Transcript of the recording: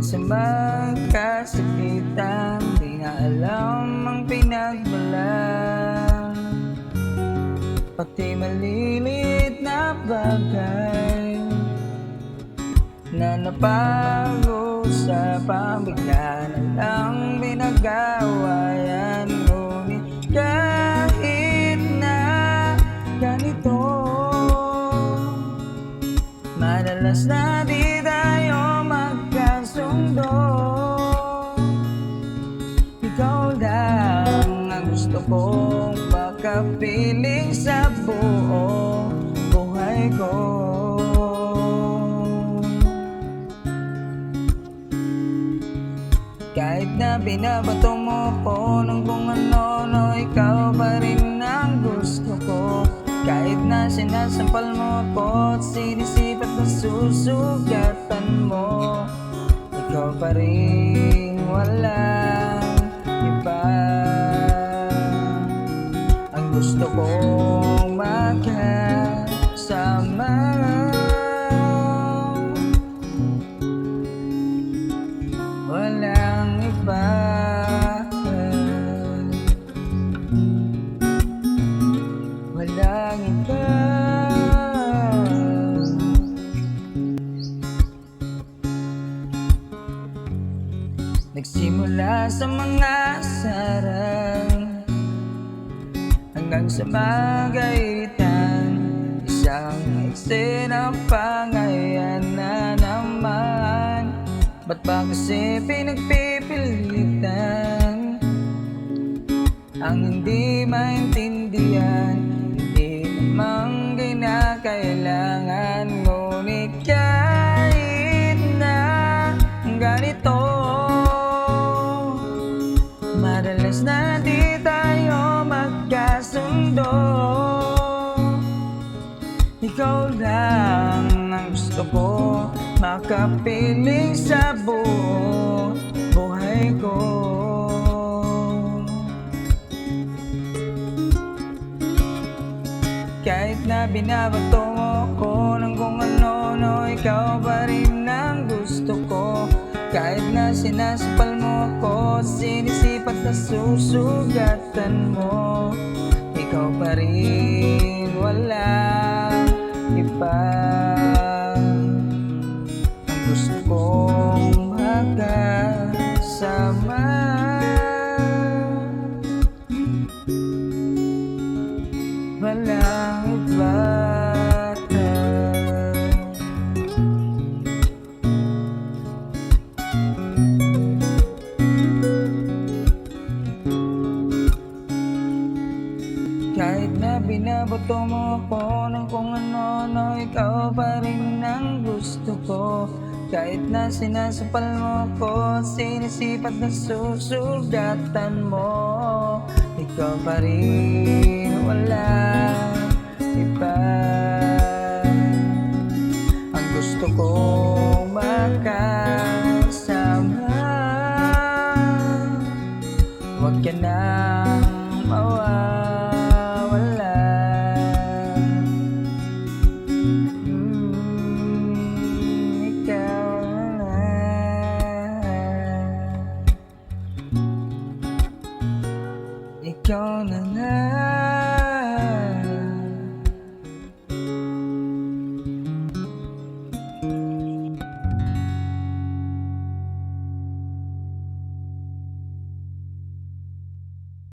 sa magkasakitan, di na alam ang pinagbalang. Pati maliliit na bagay na napag-uusapan, bigla na lang binagawayan. Ngunit kahit na ganito, madalas na di tayo magkasundo. Ikaw lang ang gusto kong makapiling sa buong buhay ko. Kahit na binabato mo ko ng kung ano, ikaw pa rin ang gusto ko. Kahit na sinasampal mo ko at sinisipat na susugatan mo, ikaw pa rin, walang iba. Ang gusto kong magkasama, walang iba. Walang iba. Nagsimula sa mga sarang hanggang sa magaitan, isang eksena pa ngayon na naman. Ba't ba kasi pinagpipilitan ang hindi maintindihan? Hindi namang kinakailangan. Ngunit kahit na ganito, madalas na di tayo magkasundo. Ikaw lang ang gusto ko makapiling sa buong buhay ko. Kahit na binabato mo ko ng kung ano, ikaw pa rin ang gusto ko. Kahit na sinasampal mo ko, sinisipat na susugatan mo, ikaw pa rin, walang iba. Ang gusto kong magkasama, walang iba. Kahit na binabato mo ko ng kung ano, ikaw pa rin ang gusto ko. Kahit na sinasampal mo ko, sinisipat na susugatan mo, ikaw pa rin, walang iba. Ang gusto kong makasama, huwag ka nang mawawala. Ikaw na.